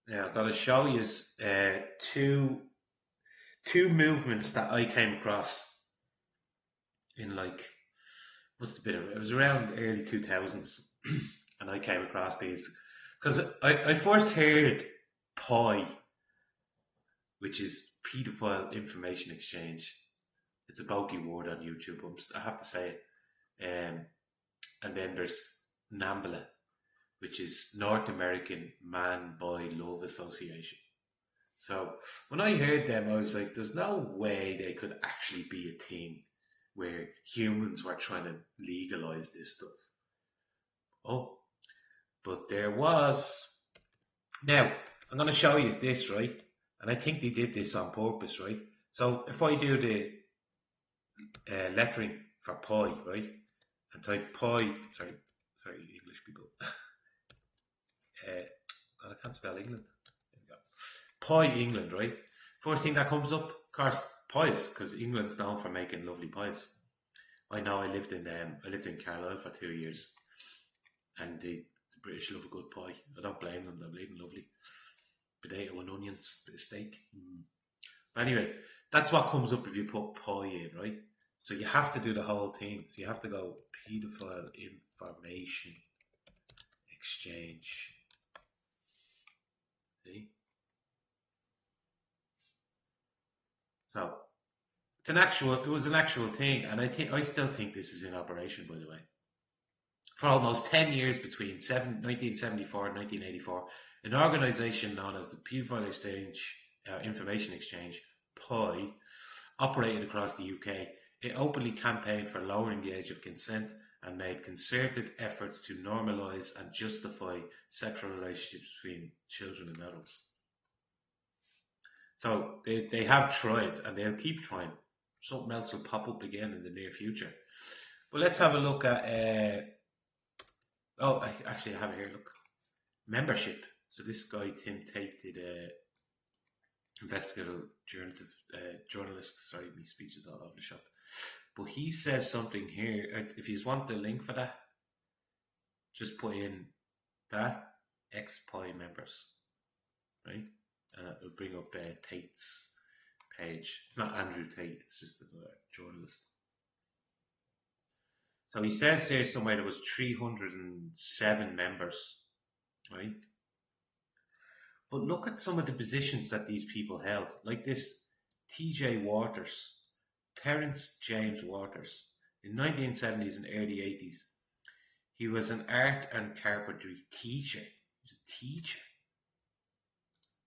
Now, I'm going to show you two two movements that I came across in like what's the bit of it? It was around early 2000s, and I came across these because I first heard PIE, which is pedophile information exchange. It's a bulky word on YouTube. I have to say it. And then there's NAMBLA, which is North American Man Boy Love Association. So when I heard them, I was like, there's no way they could actually be a thing where humans were trying to legalize this stuff. Oh, but there was. Now, I'm going to show you this, right? And I think they did this on purpose, right? So if I do the lettering for pi, right? And type pi, sorry, English people. God, I can't spell England. There we go. Pie England, right? First thing that comes up, of course, pies, because England's known for making lovely pies. I know I lived in Carlisle for 2 years, and the British love a good pie. I don't blame them; they're bleeding lovely. Potato and onions, bit of steak. But anyway, that's what comes up if you put pie in, right? So you have to do the whole thing. So you have to go pedophile information exchange. See? So it was an actual thing, and I still think this is in operation, by the way. For almost 10 years between 1974 and 1984, an organisation known as the Pedophile Information Exchange, PIE, operated across the UK. It openly campaigned for lowering the age of consent and made concerted efforts to normalise and justify sexual relationships between children and adults. So they have tried and they'll keep trying. Something else will pop up again in the near future. But let's have a look at. I actually have it here. Look, membership. So this guy Tim Tate did investigative journalist. Sorry, my speech is all over the shop. But he says something here. If you want the link for that, just put in that ex-PI members, right? And it'll bring up Tate's page. It's not Andrew Tate, it's just another journalist. So he says here somewhere there was 307 members, right? But look at some of the positions that these people held, like this T.J. Waters, Terence James Waters, in 1970s and early 80s. He was an art and carpentry teacher. He was a teacher.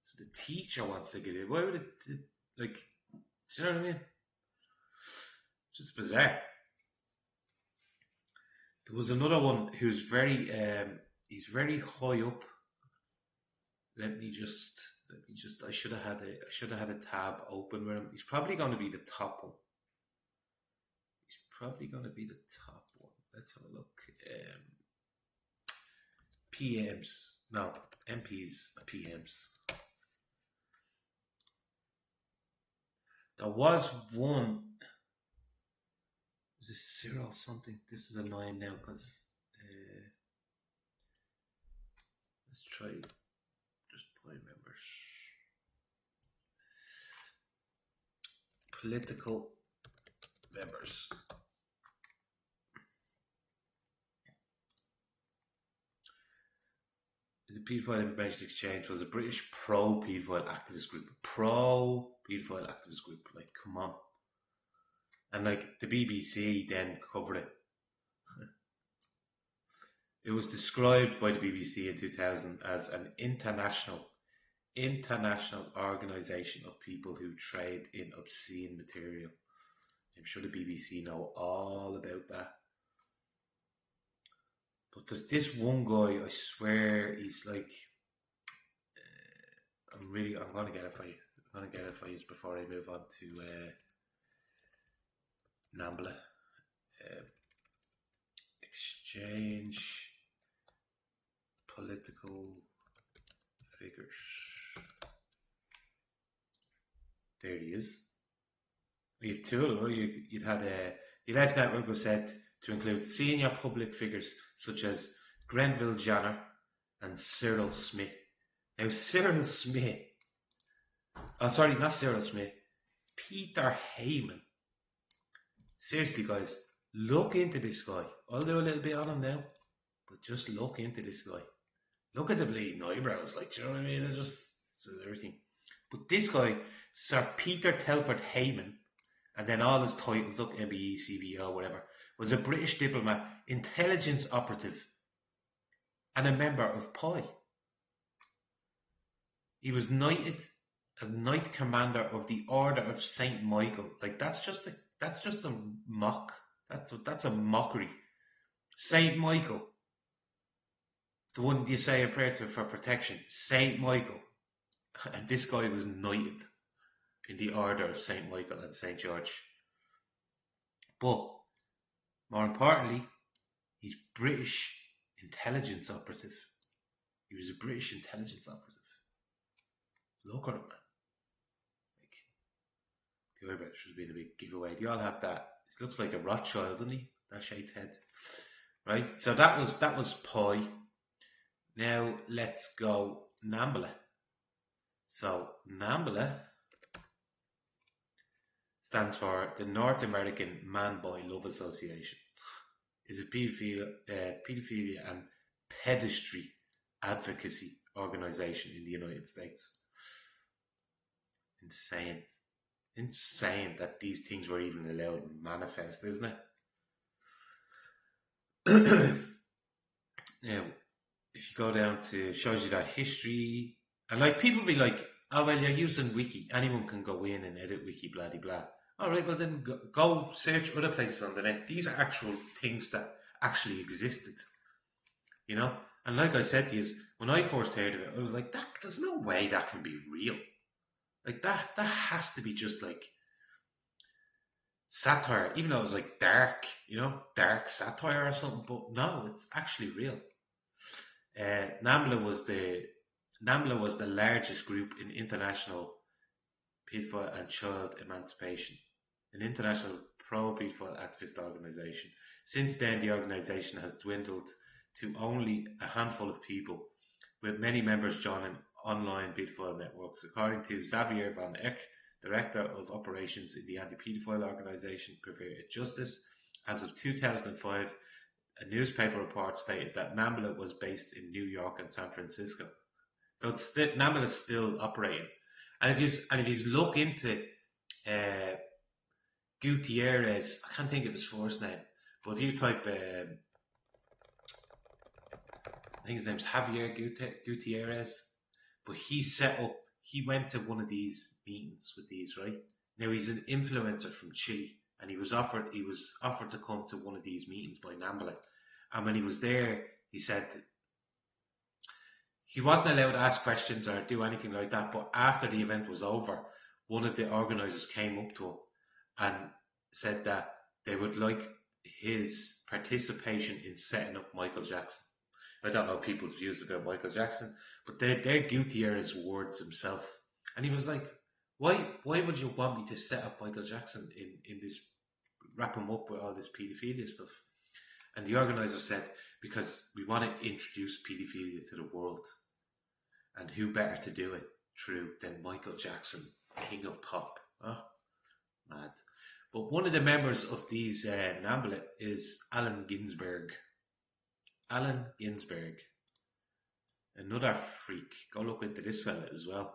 So the teacher wants to get in. Why would it, like, do you know what I mean? Just bizarre. There was another one who's he's very high up. I should have had a tab open with him. He's probably going to be the top one. Let's have a look. PMs. No, MPs, PMs. There was one. Was it Cyril something? This is annoying now because let's try just play members. Political members. The Pedophile Information Exchange was a British pro-pedophile activist group. Pro-pedophile activist group. Like, come on. And like the BBC then covered it. It was described by the BBC in 2000 as an international organisation of people who trade in obscene material. I'm sure the BBC know all about that. But there's this one guy, I swear, he's like, I'm gonna get it for you. I'm gonna get it for you before I move on to NAMBLA. Exchange political figures. There he is. We have two of them. You'd had the alleged network was set to include senior public figures such as Grenville Jenner and Cyril Smith, Now, Cyril Smith, oh, sorry, not Cyril Smith, Peter Heyman. Seriously, guys, look into this guy. I'll do a little bit on him now, but just look into this guy. Look at the bleeding eyebrows, like, do you know what I mean? It's just everything. But this guy, Sir Peter Telford Heyman, and then all his titles, look, MBE, CVO, whatever, was a British diplomat, intelligence operative, and a member of PIE. He was knighted as Knight Commander of the Order of Saint Michael. Like, that's just a mock. That's a mockery. Saint Michael, the one you say a prayer to for protection. Saint Michael, and this guy was knighted in the Order of Saint Michael and Saint George. But more importantly, he's British intelligence operative. He was a British intelligence operative. Look at him, man. Like, the eyebrows should have been a big giveaway. Do you all have that? He looks like a Rothschild, doesn't he? That shaped head. Right? So that was PIE. Now let's go NAMBLA. So NAMBLA stands for the North American Man-Boy Love Association. Is a pedophilia and pedestry advocacy organization in the United States. Insane that these things were even allowed to manifest, isn't it? Now, if you go down to, shows you that history, and like people be like, oh well, you're using wiki, anyone can go in and edit wiki, blah blah blah. Alright, well then go search other places on the net. These are actual things that actually existed, you know. And like I said to you, when I first heard of it, I was like, there's no way that can be real. Like that has to be just like satire, even though it was like dark, you know, dark satire or something. But no, it's actually real. NAMBLA was the largest group in international pedophile and child emancipation, an international pro-pedophile activist organisation. Since then, the organisation has dwindled to only a handful of people, with many members joining online pedophile networks. According to Xavier Van Eck, Director of Operations in the anti-pedophile organisation Preventive Justice, as of 2005, a newspaper report stated that NAMBLA was based in New York and San Francisco. So NAMBLA is still operating. And if you look into Gutierrez, I can't think of his first name, but if you type, I think his name's Javier Gutierrez, but he went to one of these meetings with these, right? Now he's an influencer from Chile, and he was offered to come to one of these meetings by NAMBLA. And when he was there, he said he wasn't allowed to ask questions or do anything like that. But after the event was over, one of the organisers came up to him and said that they would like his participation in setting up Michael Jackson. I don't know people's views about Michael Jackson, but they're Gutierrez's words himself. And he was like, why would you want me to set up Michael Jackson in this, wrap him up with all this paedophilia stuff? And the organizer said, because we want to introduce paedophilia to the world. And who better to do it through than Michael Jackson, king of pop. Oh, mad. But one of the members of these NAMBLA is Allen Ginsberg. Allen Ginsberg. Another freak. Go look into this fella as well.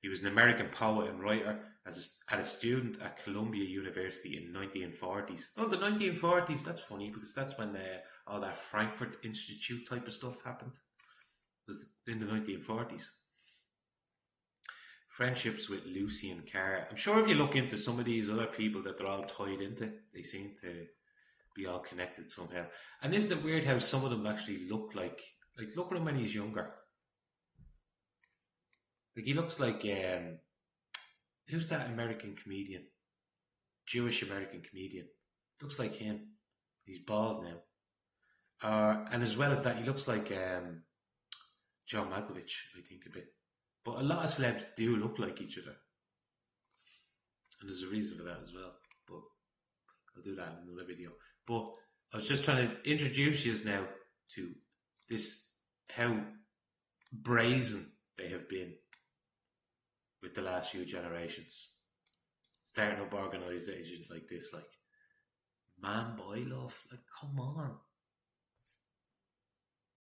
He was an American poet and writer as a student at Columbia University in the 1940s. Oh, the 1940s, that's funny because that's when all that Frankfurt Institute type of stuff happened. It was in the 1940s. Friendships with Lucian Carr. I'm sure if you look into some of these other people that they're all tied into, they seem to be all connected somehow. And isn't it weird how some of them actually look like look at him when he's younger. Like he looks like who's that American comedian? Jewish American comedian. Looks like him. He's bald now. And as well as that, he looks like John Malkovich, I think a bit. But a lot of celebs do look like each other. And there's a reason for that as well. But I'll do that in another video. But I was just trying to introduce you now to this, how brazen they have been with the last few generations. Starting up organisations like this, like man, boy, love, like come on.